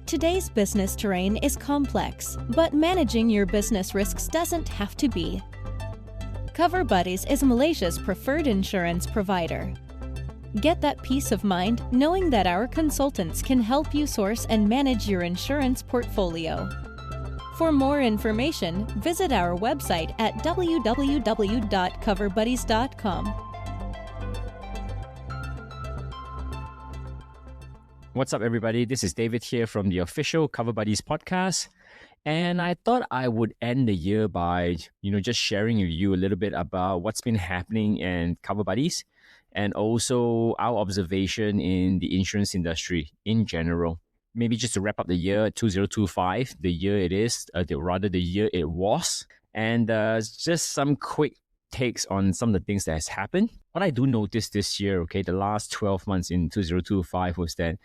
Today's business terrain is complex, but managing your business risks doesn't have to be. Cover Buddies is Malaysia's preferred insurance provider. Get that peace of mind knowing that our consultants can help you source and manage your insurance portfolio. For more information, visit our website at www.coverbuddies.com. What's up, everybody? This is David here from the official Cover Buddies podcast. And I thought I would end the year by, just sharing with you a little bit about what's been happening in Cover Buddies and also our observation in the insurance industry in general. Maybe just to wrap up the year 2025, the year it is, the year it was, and just some quick takes on some of the things that has happened. What I do notice this year, the last 12 months in 2025 was that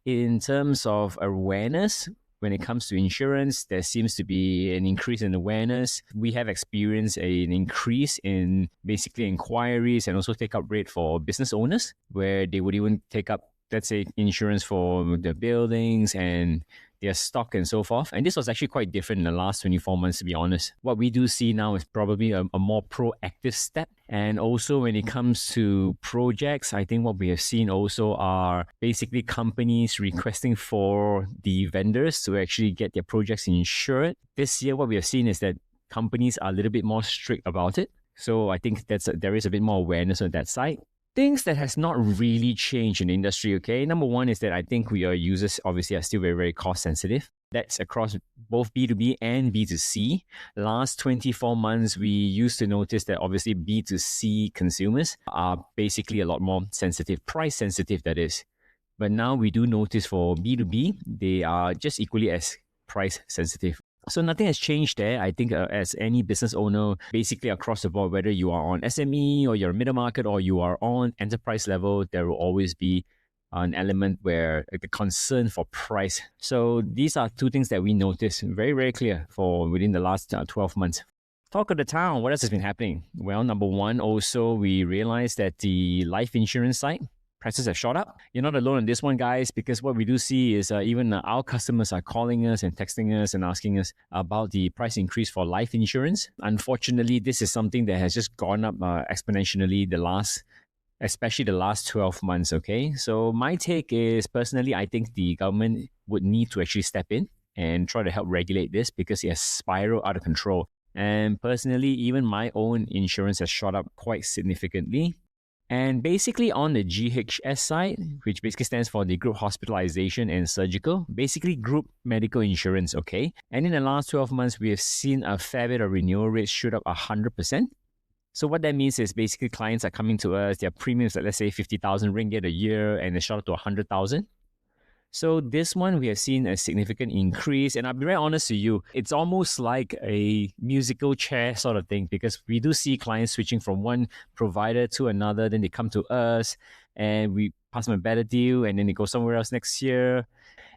in terms of awareness, when it comes to insurance, there seems to be an increase in awareness. We have experienced an increase in basically inquiries and also take-up rate for business owners, where they would even take up, let's say, insurance for their buildings and their stock and so forth. And this was actually quite different in the last 24 months, to be honest. What we do see now is probably a more proactive step. And also when it comes to projects, I think what we have seen also are basically companies requesting for the vendors to actually get their projects insured. This year, what we have seen is that companies are a little bit more strict about it. So I think there is a bit more awareness on that side. Things that has not really changed in the industry, Number one is that I think our users obviously are still very, very cost sensitive. That's across both B2B and B2C. Last 24 months, we used to notice that obviously B2C consumers are basically a lot more sensitive, price sensitive that is. But now we do notice for B2B, they are just equally as price sensitive. So nothing has changed there. I think as any business owner, basically across the board, whether you are on SME or you're middle market or you are on enterprise level, there will always be an element where the concern for price. So these are two things that we noticed very, very clear for within the last 12 months. Talk of the town, what else has been happening? Well, number one, also we realized that the life insurance side, prices have shot up. You're not alone on this one, guys, because what we do see is even our customers are calling us and texting us and asking us about the price increase for life insurance. Unfortunately, this is something that has just gone up exponentially especially the last 12 months, So my take is, personally, I think the government would need to actually step in and try to help regulate this because it has spiraled out of control. And personally, even my own insurance has shot up quite significantly. And basically on the GHS side, which basically stands for the group hospitalization and surgical, basically group medical insurance, And in the last 12 months, we have seen a fair bit of renewal rates shoot up 100%. So what that means is basically clients are coming to us, their premiums at, let's say, 50,000 ringgit a year, and they shot up to 100,000. So this one, we have seen a significant increase. And I'll be very honest with you, it's almost like a musical chair sort of thing, because we do see clients switching from one provider to another. Then they come to us and we pass them a better deal, and then they go somewhere else next year.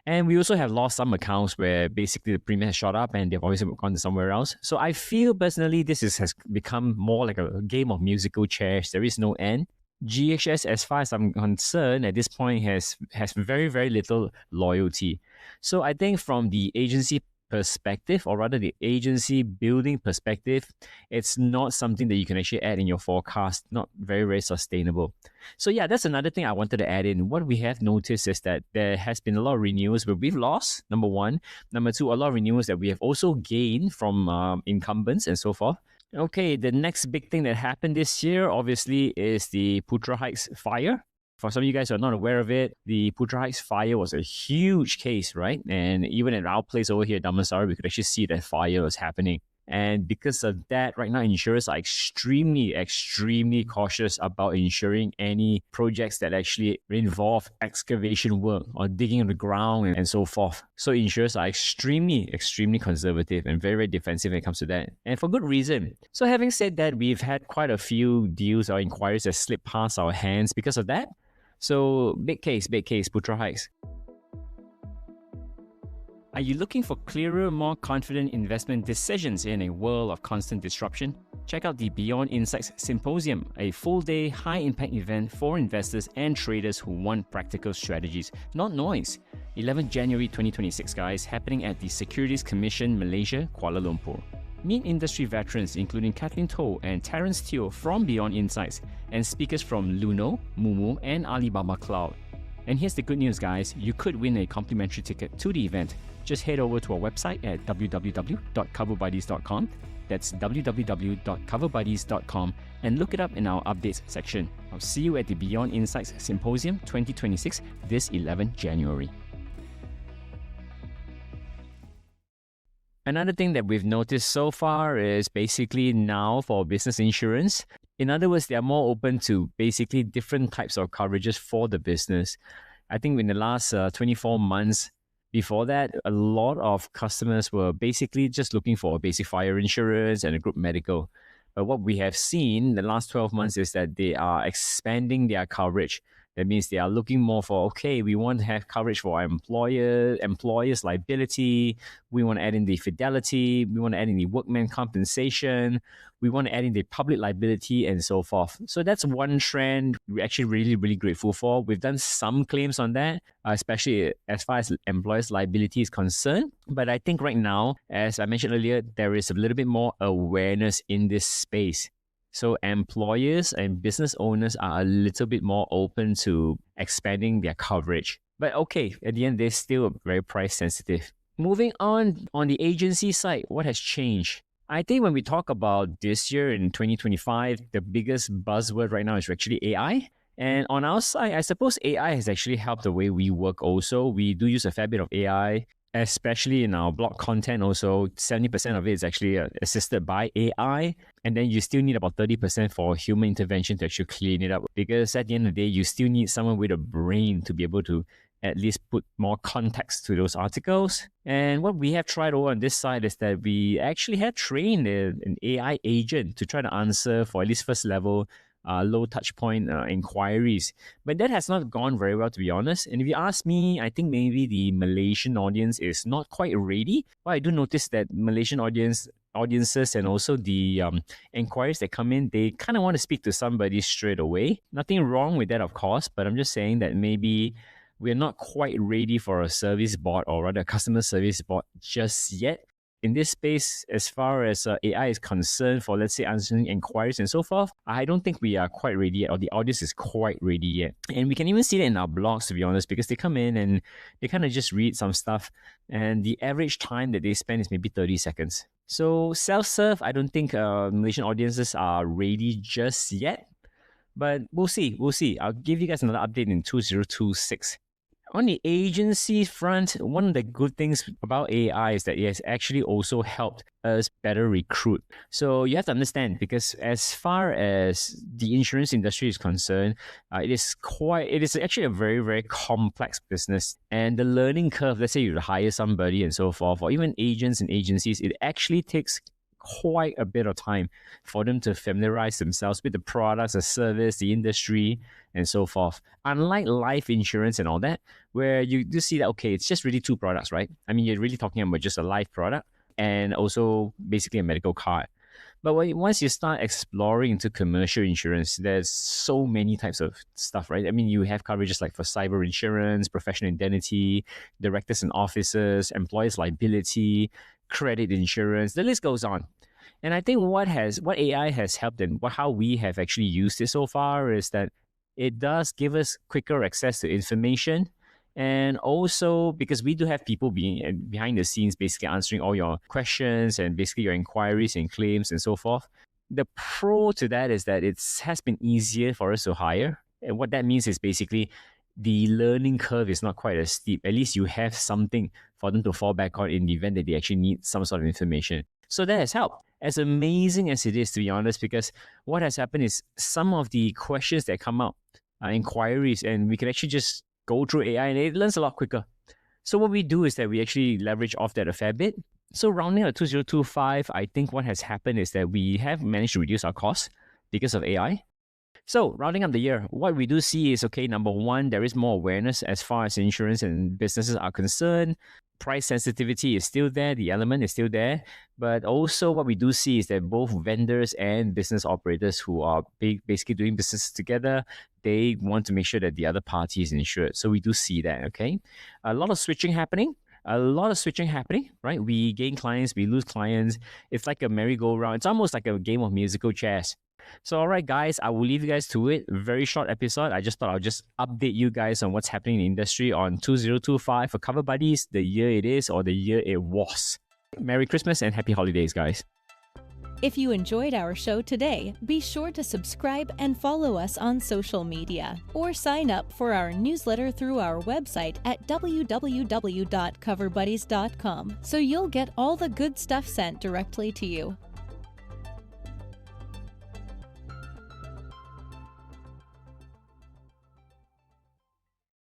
And we also have lost some accounts where basically the premium has shot up and they've obviously gone to somewhere else. So I feel personally this has become more like a game of musical chairs. There is no end. GHS, as far as I'm concerned, at this point has very, very little loyalty. So I think from the agency perspective, or rather the agency building perspective, it's not something that you can actually add in your forecast, not very, very sustainable. So yeah, that's another thing I wanted to add in. What we have noticed is that there has been a lot of renewals where we've lost, number one. Number two, a lot of renewals that we have also gained from incumbents and so forth. The next big thing that happened this year, obviously, is the Putra Heights fire. For some of you guys who are not aware of it, the Putra Heights fire was a huge case, right? And even at our place over here at Damansara, we could actually see that fire was happening. And because of that, right now, insurers are extremely, extremely cautious about insuring any projects that actually involve excavation work or digging on the ground and so forth. So insurers are extremely, extremely conservative and very, very defensive when it comes to that. And for good reason. So having said that, we've had quite a few deals or inquiries that slipped past our hands because of that. So big case, Putra Heights. Are you looking for clearer, more confident investment decisions in a world of constant disruption? Check out the Beyond Insights Symposium, a full-day, high-impact event for investors and traders who want practical strategies, not noise. 11th January 2026, guys, happening at the Securities Commission Malaysia, Kuala Lumpur. Meet industry veterans including Kathleen Toh and Terence Teo from Beyond Insights and speakers from Luno, Mumu, and Alibaba Cloud. And here's the good news, guys. You could win a complimentary ticket to the event. Just head over to our website at www.coverbuddies.com. That's www.coverbuddies.com and look it up in our updates section. I'll see you at the Beyond Insights Symposium 2026 this 11th January. Another thing that we've noticed so far is basically now for business insurance. In other words, they are more open to basically different types of coverages for the business. I think in the last 24 months, before that, a lot of customers were basically just looking for a basic fire insurance and a group medical. But what we have seen the last 12 months is that they are expanding their coverage. That means they are looking more for, okay, we want to have coverage for our employer's liability. We want to add in the fidelity. We want to add in the workman compensation. We want to add in the public liability and so forth. So that's one trend we're actually really, really grateful for. We've done some claims on that, especially as far as employer's liability is concerned. But I think right now, as I mentioned earlier, there is a little bit more awareness in this space. So employers and business owners are a little bit more open to expanding their coverage. But okay, at the end, they're still very price sensitive. Moving on the agency side, what has changed? I think when we talk about this year in 2025, the biggest buzzword right now is actually AI. And on our side, I suppose AI has actually helped the way we work also. We do use a fair bit of AI, especially in our blog content also. 70% of it is actually assisted by AI. And then you still need about 30% for human intervention to actually clean it up. Because at the end of the day, you still need someone with a brain to be able to at least put more context to those articles. And what we have tried over on this side is that we actually had trained an AI agent to try to answer for at least first level low touch point inquiries. But that has not gone very well, to be honest. And if you ask me, I think maybe the Malaysian audience is not quite ready. But I do notice that Malaysian audiences and also the inquiries that come in, they kind of want to speak to somebody straight away. Nothing wrong with that, of course, but I'm just saying that maybe we're not quite ready for a service bot or rather a customer service bot just yet. In this space, as far as AI is concerned for, let's say, answering inquiries and so forth, I don't think we are quite ready yet, or the audience is quite ready yet. And we can even see that in our blogs, to be honest, because they come in and they kind of just read some stuff, and the average time that they spend is maybe 30 seconds. So self-serve, I don't think Malaysian audiences are ready just yet, but we'll see. I'll give you guys another update in 2026. On the agency front, one of the good things about AI is that it has actually also helped us better recruit. So you have to understand, because as far as the insurance industry is concerned, it is actually a very, very complex business. And the learning curve, let's say you hire somebody and so forth, or even agents and agencies, it actually takes quite a bit of time for them to familiarize themselves with the products, the service, the industry, and so forth. Unlike life insurance and all that, where you do see that, okay, it's just really two products, right? I mean, you're really talking about just a life product and also basically a medical card. But once you start exploring into commercial insurance, there's so many types of stuff, right? I mean, you have coverages like for cyber insurance, professional indemnity, directors and officers, employers' liability, credit insurance, the list goes on. And I think what AI has helped and how we have actually used it so far is that it does give us quicker access to information. And also because we do have people behind the scenes basically answering all your questions and basically your inquiries and claims and so forth. The pro to that is that it has been easier for us to hire. And what that means is basically the learning curve is not quite as steep. At least you have something for them to fall back on in the event that they actually need some sort of information. So that has helped. As amazing as it is, to be honest, because what has happened is some of the questions that come out are inquiries, and we can actually just go through AI and it learns a lot quicker. So what we do is that we actually leverage off that a fair bit. So rounding out 2025, I think what has happened is that we have managed to reduce our costs because of AI. So rounding up the year, what we do see is, okay, number one, there is more awareness as far as insurance and businesses are concerned. Price sensitivity is still there, the element is still there. But also what we do see is that both vendors and business operators who are basically doing business together, they want to make sure that the other party is insured. So we do see that, okay? A lot of switching happening. Right? We gain clients, we lose clients. It's like a merry-go-round. It's almost like a game of musical chairs. So, all right, guys, I will leave you guys to it. Very short episode. I just thought I'll just update you guys on what's happening in the industry on 2025 for Cover Buddies, the year it is or the year it was. Merry Christmas and happy holidays, guys. If you enjoyed our show today, be sure to subscribe and follow us on social media, or sign up for our newsletter through our website at www.coverbuddies.com so you'll get all the good stuff sent directly to you.